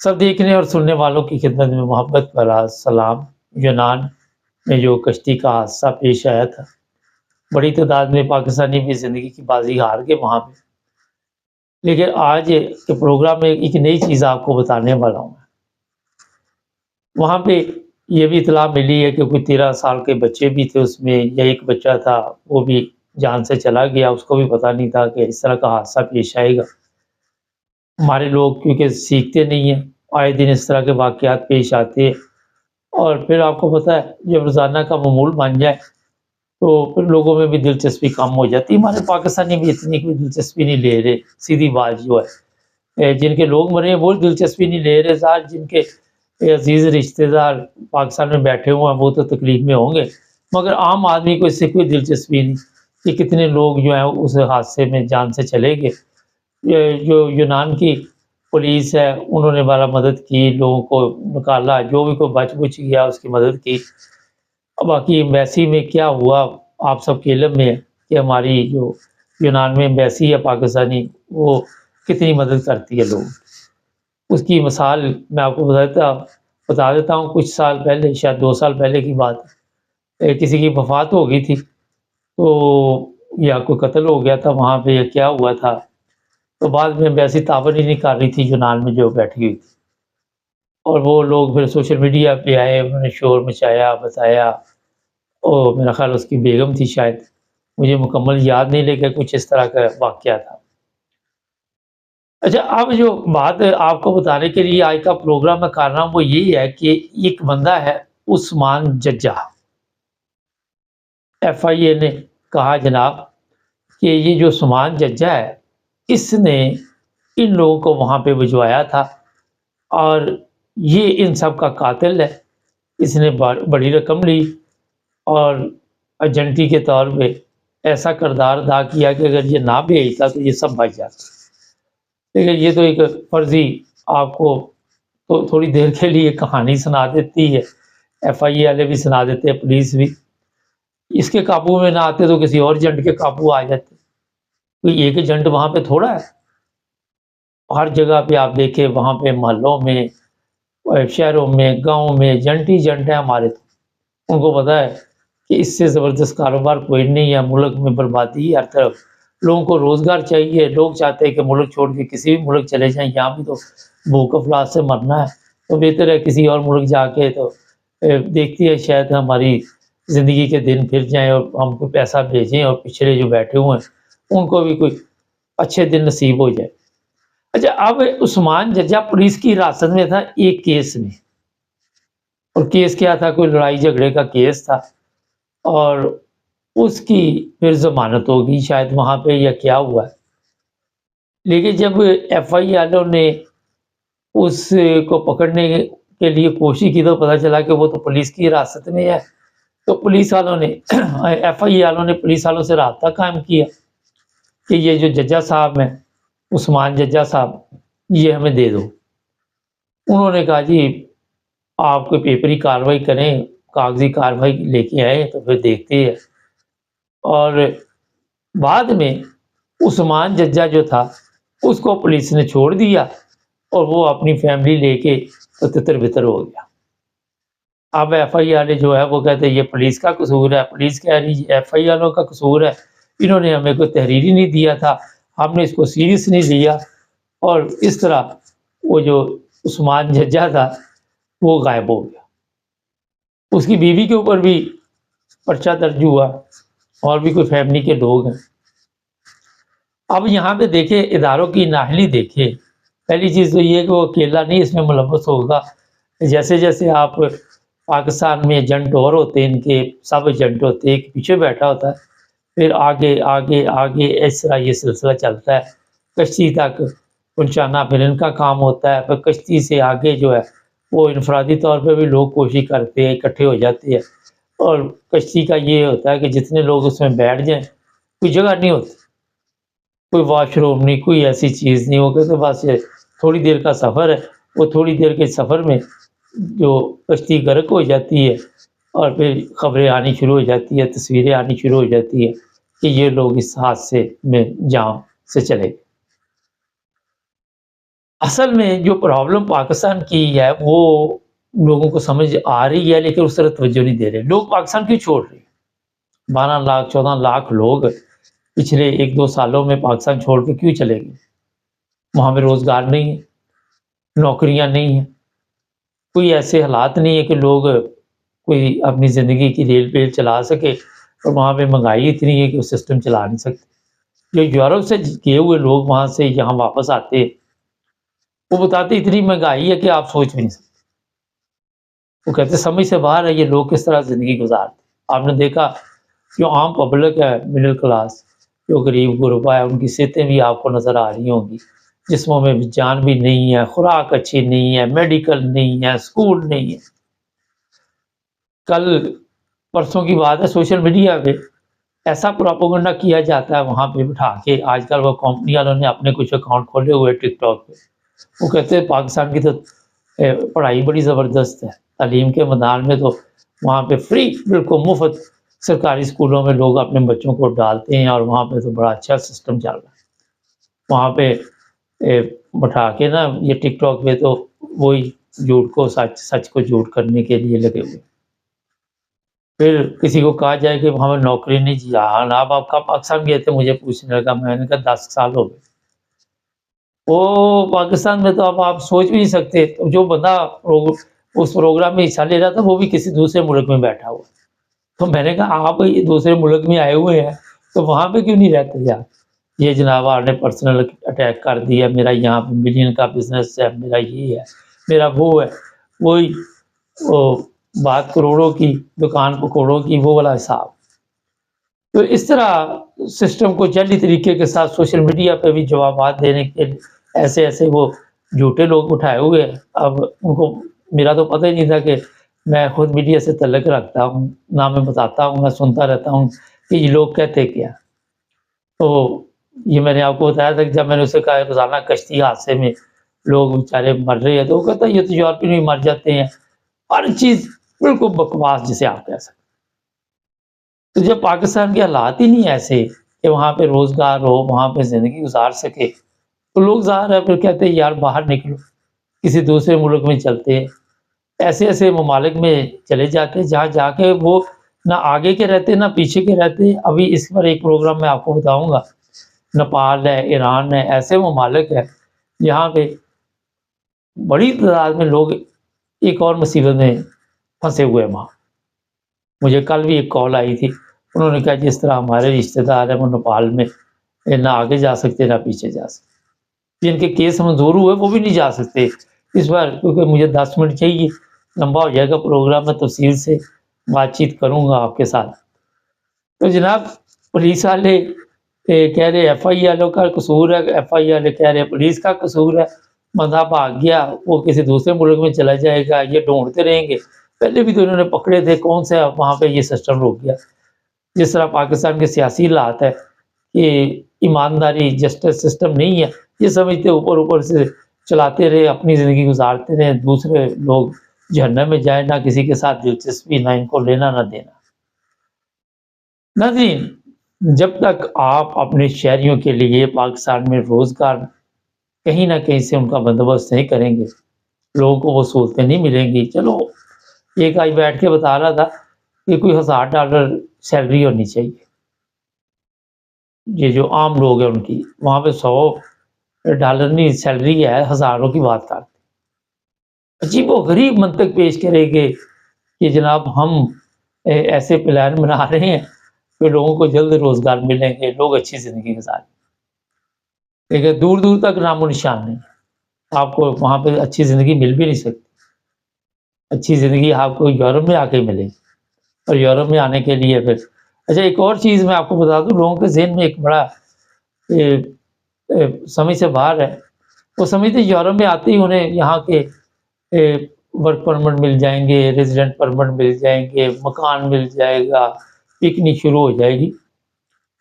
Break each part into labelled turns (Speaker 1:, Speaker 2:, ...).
Speaker 1: سب دیکھنے اور سننے والوں کی خدمت میں محبت بھرا سلام۔ یونان میں جو کشتی کا حادثہ پیش آیا تھا، بڑی تعداد میں پاکستانی بھی زندگی کی بازی ہار گئے وہاں پہ، لیکن آج کے پروگرام میں ایک نئی چیز آپ کو بتانے والا ہوں۔ وہاں پہ یہ بھی اطلاع ملی ہے کہ کوئی 13 سال کے بچے بھی تھے اس میں، یا ایک بچہ تھا وہ بھی جان سے چلا گیا، اس کو بھی پتہ نہیں تھا کہ اس طرح کا حادثہ پیش آئے گا۔ ہمارے لوگ کیونکہ سیکھتے نہیں ہیں، آئے دن اس طرح کے واقعات پیش آتے ہیں، اور پھر آپ کو پتہ ہے جب روزانہ کا معمول بن جائے تو پھر لوگوں میں بھی دلچسپی کم ہو جاتی ہے۔ ہمارے پاکستانی بھی اتنی کوئی دلچسپی نہیں لے رہے، سیدھی بات جو ہے، جن کے لوگ مرے ہیں وہ دلچسپی نہیں لے رہے، ظاہر جن کے عزیز رشتہ دار پاکستان میں بیٹھے ہوئے ہیں وہ تو تکلیف میں ہوں گے، مگر عام آدمی کو اس سے کوئی دلچسپی نہیں کہ کتنے لوگ جو ہیں اس حادثے میں جان سے چلے گئے۔ جو یونان کی پولیس ہے انہوں نے بڑا مدد کی، لوگوں کو نکالا، جو بھی کوئی بچ گیا اس کی مدد کی۔ باقی ایمبیسی میں کیا ہوا آپ سب کے علم میں ہے کہ ہماری جو یونان میں ایمبیسی ہے پاکستانی، وہ کتنی مدد کرتی ہے لوگ۔ اس کی مثال میں آپ کو بتا دیتا ہوں۔ کچھ سال پہلے، شاید 2 سال پہلے کی بات ہے، کسی کی وفات ہو گئی تھی تو یا کوئی قتل ہو گیا تھا وہاں پہ، یا کیا ہوا تھا، تو بعد میں ایمبیسی تعاون ہی نہیں کر رہی تھی یونان میں جو بیٹھی ہوئی تھی، اور وہ لوگ پھر سوشل میڈیا پہ آئے، انہوں نے شور مچایا، بتایا، اور میرا خیال اس کی بیگم تھی شاید، مجھے مکمل یاد نہیں، لیکن کچھ اس طرح کا واقعہ تھا۔ اچھا، اب جو بات آپ کو بتانے کے لیے آج کا پروگرام میں کر رہا ہوں وہ یہی ہے کہ ایک بندہ ہے عثمان ججا، FIA نے کہا جناب کہ یہ جو عثمان ججا ہے اس نے ان لوگوں کو وہاں پہ بھجوایا تھا، اور یہ ان سب کا قاتل ہے۔ اس نے بڑی رقم لی اور ایجنٹی کے طور پہ ایسا کردار ادا کیا کہ اگر یہ نہ بھیجتا تو یہ سب بچ جاتا۔ لیکن یہ تو ایک فرضی آپ کو تو تھوڑی دیر کے لیے کہانی سنا دیتی ہے، FIA والے بھی سنا دیتے ہیں، پولیس بھی۔ اس کے قابو میں نہ آتے تو کسی اور ایجنٹ کے قابو آ جاتے۔ کوئی ایک ایجنٹ وہاں پہ تھوڑا ہے، ہر جگہ پہ آپ دیکھیں، وہاں پہ محلوں میں، شہروں میں، گاؤں میں ایجنٹ ہی ایجنٹ ہیں ہمارے۔ تو ان کو پتہ ہے کہ اس سے زبردست کاروبار کوئی نہیں ہے، ملک میں بربادی ہر طرف، لوگوں کو روزگار چاہیے، لوگ چاہتے ہیں کہ ملک چھوڑ کے کسی بھی ملک چلے جائیں، یہاں بھی تو بھوک افلاس سے مرنا ہے، تو بہتر ہے کسی اور ملک جا کے تو دیکھتی ہے شاید ہماری زندگی کے دن پھر جائیں اور ہم کو پیسہ بھیجیں، اور پچھلے جو بیٹھے ہوئے ہیں ان کو بھی کوئی اچھے دن نصیب ہو جائے۔ اچھا، اب عثمان ججا پولیس کی حراست میں تھا ایک کیس میں، اور کیس کیا تھا؟ کوئی لڑائی جھگڑے کا کیس تھا، اور اس کی پھر ضمانت ہوگی شاید وہاں پہ، یا کیا ہوا ہے۔ لیکن جب FIA والوں نے اس کو پکڑنے کے لیے کوشش کی تو پتہ چلا کہ وہ تو پولیس کی حراست میں ہے، تو پولیس والوں نے FIA والوں نے پولیس والوں سے رابطہ قائم کیا کہ یہ جو ججا صاحب ہیں، عثمان ججا صاحب، یہ ہمیں دے دو۔ انہوں نے کہا جی آپ کوئی پیپری کارروائی کریں، کاغذی کارروائی لے کے آئے تو پھر دیکھتے ہیں۔ اور بعد میں عثمان ججا جو تھا اس کو پولیس نے چھوڑ دیا، اور وہ اپنی فیملی لے کے تتر بتر ہو گیا۔ اب FIA والے جو ہے وہ کہتے ہیں یہ پولیس کا قصور ہے، پولیس کہہ رہی ہے FIA والوں کا قصور ہے، انہوں نے ہمیں کوئی تحریر ہی نہیں دیا تھا، ہم نے اس کو سیریس نہیں لیا، اور اس طرح وہ جو عثمان ججا تھا وہ غائب ہو گیا۔ اس کی بیوی کے اوپر بھی پرچہ درج ہوا، اور بھی کوئی فیملی کے لوگ ہیں۔ اب یہاں پہ دیکھیں اداروں کی نااہلی دیکھیں، پہلی چیز تو یہ ہے کہ وہ اکیلا نہیں اس میں ملوث ہوگا، جیسے جیسے آپ پاکستان میں ایجنٹ اور ہوتے ہیں، ان کے سب ایجنٹ ہوتے ہیں، ایک پیچھے بیٹھا ہوتا ہے، پھر آگے آگے آگے اس طرح یہ سلسلہ چلتا ہے، کشتی تک پہنچانا پھر ان کا کام ہوتا ہے، پھر کشتی سے آگے جو ہے وہ انفرادی طور پہ بھی لوگ کوشش کرتے ہیں، اکٹھے ہو جاتے ہیں، اور کشتی کا یہ ہوتا ہے کہ جتنے لوگ اس میں بیٹھ جائیں کوئی جگہ نہیں ہوتی، کوئی واش روم نہیں، کوئی ایسی چیز نہیں، وہ کہتے بس یہ تھوڑی دیر کا سفر ہے، وہ تھوڑی دیر کے سفر میں جو کشتی غرق ہو جاتی ہے، اور پھر خبریں آنی شروع ہو جاتی ہے، تصویریں آنی شروع ہو جاتی ہے کہ یہ لوگ اس حادثے میں جان سے چلے گئے۔ اصل میں جو پرابلم پاکستان کی ہے وہ لوگوں کو سمجھ آ رہی ہے، لیکن اس طرح توجہ نہیں دے رہے لوگ۔ پاکستان کیوں چھوڑ رہے ہیں؟ 12 لاکھ 14 لاکھ لوگ پچھلے 1-2 سالوں میں پاکستان چھوڑ کے کیوں چلے گئے؟ وہاں پہ روزگار نہیں ہے، نوکریاں نہیں ہیں، کوئی ایسے حالات نہیں ہے کہ لوگ کوئی اپنی زندگی کی ریل پیل چلا سکے، اور وہاں پہ مہنگائی اتنی ہے کہ وہ سسٹم چلا نہیں سکتے۔ جو یورپ سے گئے ہوئے لوگ وہاں سے یہاں واپس آتے، وہ بتاتے اتنی مہنگائی ہے کہ آپ سوچ بھی نہیں سکتے۔ وہ کہتے سمجھ سے باہر ہے یہ لوگ کس طرح زندگی گزارتے۔ آپ نے دیکھا جو عام پبلک ہے، مڈل کلاس، جو غریب غربا ہے، ان کی صحتیں بھی آپ کو نظر آ رہی ہوں گی، جسموں میں بھی جان بھی نہیں ہے، خوراک اچھی نہیں ہے، میڈیکل نہیں ہے، اسکول نہیں ہے۔ کل پرسوں کی بات ہے، سوشل میڈیا پہ ایسا پروپیگنڈا کیا جاتا ہے وہاں پہ بٹھا کے۔ آج کل وہ کمپنی والوں نے اپنے کچھ اکاؤنٹ کھولے ہوئے ٹک ٹاک پہ، وہ کہتے ہیں پاکستان کی تو پڑھائی بڑی زبردست ہے، تعلیم کے میدان میں تو وہاں پہ فری، بالکل مفت سرکاری اسکولوں میں لوگ اپنے بچوں کو ڈالتے ہیں، اور وہاں پہ تو بڑا اچھا سسٹم چل رہا ہے۔ وہاں پہ بٹھا کے نا یہ ٹک ٹاک پہ تو وہی جھوٹ کو سچ، سچ کو جھوٹ کرنے کے لیے لگے ہوئے۔ پھر کسی کو کہا جائے کہ ہمیں نوکری نہیں چاہیے، ہاں آپ کب پاکستان گئے تھے؟ مجھے پوچھنے لگا، میں نے کہا 10 سال ہو گئے۔ وہ پاکستان میں تو اب آپ سوچ بھی نہیں سکتے، جو بندہ اس پروگرام میں حصہ لے رہا تھا وہ بھی کسی دوسرے ملک میں بیٹھا ہوا۔ تو میں نے کہا آپ دوسرے ملک میں آئے ہوئے ہیں تو وہاں پہ کیوں نہیں رہتے یار؟ یہ جناب آپ نے پرسنل اٹیک کر دیا، میرا یہاں پہ ملین کا بزنس ہے، میرا یہ ہے، میرا وہ ہے، وہی وہ بات کروڑوں کی، دکان پکوڑوں کی، وہ والا حساب۔ تو اس طرح سسٹم کو جعلی طریقے کے ساتھ سوشل میڈیا پہ بھی جوابات دینے کے ایسے ایسے وہ جھوٹے لوگ اٹھائے ہوئے ہیں۔ اب ان کو میرا تو پتہ ہی نہیں تھا کہ میں خود میڈیا سے تعلق رکھتا ہوں، نہ میں بتاتا ہوں، میں سنتا رہتا ہوں کہ یہ لوگ کہتے کیا۔ تو یہ میں نے آپ کو بتایا تھا کہ جب میں نے اسے کہا روزانہ کشتی حادثے میں لوگ بیچارے مر رہے ہیں، تو وہ کہتا ہے یہ تو یورپی میں مر جاتے ہیں، ہر چیز بالکل بکواس جسے آپ کہہ سکتے۔ تو جب پاکستان کے حالات ہی نہیں ایسے کہ وہاں پہ روزگار ہو، وہاں پہ زندگی گزار سکے، تو لوگ ظاہر ہے پھر کہتے ہیں یار باہر نکلو، کسی دوسرے ملک میں چلتے ہیں، ایسے ایسے ممالک میں چلے جاتے ہیں جہاں جا کے وہ نہ آگے کے رہتے نہ پیچھے کے رہتے۔ ابھی اس پر ایک پروگرام میں آپ کو بتاؤں گا، نیپال ہے، ایران ہے، ایسے ممالک ہے جہاں پہ بڑی تعداد میں لوگ ایک اور مصیبت میں پھنسے ہوئے ہیں۔ وہاں مجھے کل بھی ایک کال آئی تھی، انہوں نے کہا جس طرح ہمارے رشتہ دار ہیں وہ نیپال میں نہ آگے جا سکتے نہ پیچھے جا سکتے، جن کے کیس منظور ہوئے وہ بھی نہیں جا سکتے اس بار، کیونکہ مجھے 10 منٹ چاہیے، لمبا ہو جائے گا پروگرام، میں تفصیل سے بات چیت کروں گا آپ کے ساتھ۔ تو جناب پولیس والے کہہ رہے ایف آئی والوں کا قصور ہے، ایف آئی والے کہہ رہے پولیس کا قصور ہے، بندہ بھاگ گیا وہ کسی دوسرے ملک میں چلا جائے گا، یہ ڈھونڈتے رہیں گے۔ پہلے بھی تو انہوں نے پکڑے تھے، کون سے وہاں پہ یہ سسٹم رک گیا؟ جس طرح پاکستان کے سیاسی حالات ہے کہ ایمانداری جسٹس سسٹم نہیں ہے، یہ سمجھتے اوپر اوپر سے چلاتے رہے، اپنی زندگی گزارتے رہے، دوسرے لوگ جہنم میں جائیں، نہ کسی کے ساتھ دلچسپی، نہ ان کو لینا نہ دینا۔ ناظرین، جب تک آپ اپنے شہریوں کے لیے پاکستان میں روزگار کہیں نہ کہیں سے ان کا بندوبست نہیں کریں گے، لوگوں کو وہ سہولتیں نہیں ملیں گی۔ چلو ایک آئی بیٹھ کے بتا رہا تھا کہ کوئی $1000 سیلری ہونی چاہیے، یہ جو عام لوگ ہیں ان کی، وہاں پہ $100 نہیں سیلری ہے، ہزاروں کی بات کرتے۔ عجیب و غریب منطق پیش کرے گے کہ جناب ہم ایسے پلان بنا رہے ہیں کہ لوگوں کو جلد روزگار ملیں گے، لوگ اچھی زندگی گزاریں، لیکن دور دور تک نام و نشان نہیں، آپ کو وہاں پہ اچھی زندگی مل بھی نہیں سکتی۔ اچھی زندگی آپ کو یورپ میں آ کے ملے گی، اور یورپ میں آنے کے لیے پھر اچھا ایک اور چیز میں آپ کو بتا دوں، لوگوں کے ذہن میں ایک بڑا سمجھ سے باہر ہے، وہ سمجھتے یورپ میں آتے ہی انہیں یہاں کے ورک پرمٹ مل جائیں گے، ریزیڈنٹ پرمٹ مل جائیں گے، مکان مل جائے گا، پکنک شروع ہو جائے گی۔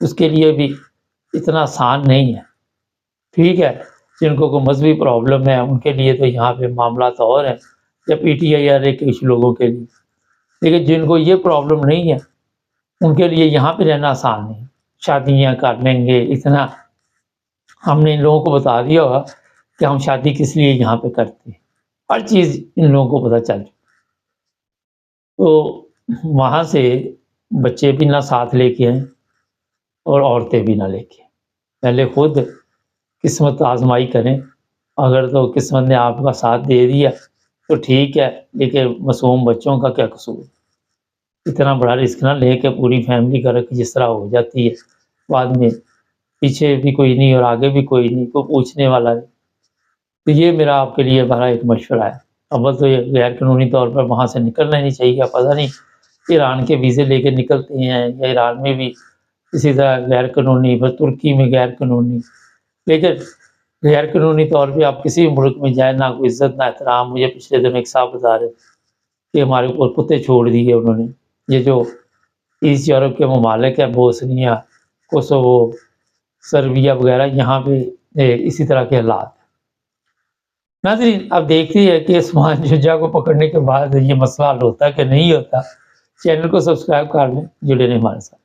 Speaker 1: اس کے لیے بھی اتنا آسان نہیں ہے، ٹھیک ہے، جن کو کوئی مذہبی پرابلم ہے ان کے لیے تو یہاں پہ معاملات اور ہیں، یا پی ٹی آئی آر کے کچھ لوگوں کے لیے، لیکن جن کو یہ پرابلم نہیں ہے ان کے لیے یہاں پہ رہنا آسان نہیں۔ شادیاں کر لیں گے اتنا، ہم نے ان لوگوں کو بتا دیا ہوگا کہ ہم شادی کس لیے یہاں پہ کرتے ہیں، ہر چیز ان لوگوں کو پتہ چل چکی۔ تو وہاں سے بچے بھی نہ ساتھ لے کے آئیں اور عورتیں بھی نہ لے کے آئیں، پہلے خود قسمت آزمائی کریں، اگر تو قسمت نے آپ کا ساتھ دے دیا تو ٹھیک ہے، لیکن معصوم بچوں کا کیا قصور، اتنا بڑا رسک نہ لے کے پوری فیملی کا رکھ، جس طرح ہو جاتی ہے بعد میں پیچھے بھی کوئی نہیں اور آگے بھی کوئی نہیں، کوئی پوچھنے والا نہیں۔ تو یہ میرا آپ کے لیے بڑا ایک مشورہ ہے۔ اول تو یہ غیر قانونی طور پر وہاں سے نکلنا ہی نہیں چاہیے، پتہ نہیں ایران کے ویزے لے کے نکلتے ہیں یا ایران میں بھی اسی طرح غیر قانونی، پھر ترکی میں غیر قانونی، لیکن غیر قانونی طور پہ آپ کسی بھی ملک میں جائیں، نہ کوئی عزت نہ احترام۔ مجھے پچھلے دن ایک صاحب بتا رہے کہ ہمارے اوپر کتے چھوڑ دیے انہوں نے، یہ جو ایسٹ یورپ کے ممالک ہیں، بوسنیا، کوسوو، سربیا وغیرہ، یہاں پہ اسی طرح کے حالات ہیں۔ ناظرین، اب دیکھتے ہیں کہ عثمان ججا کو پکڑنے کے بعد یہ مسئلہ حل ہوتا ہے کہ نہیں ہوتا۔ چینل کو سبسکرائب کر لیں، جڑے رہیں ہمارے ساتھ۔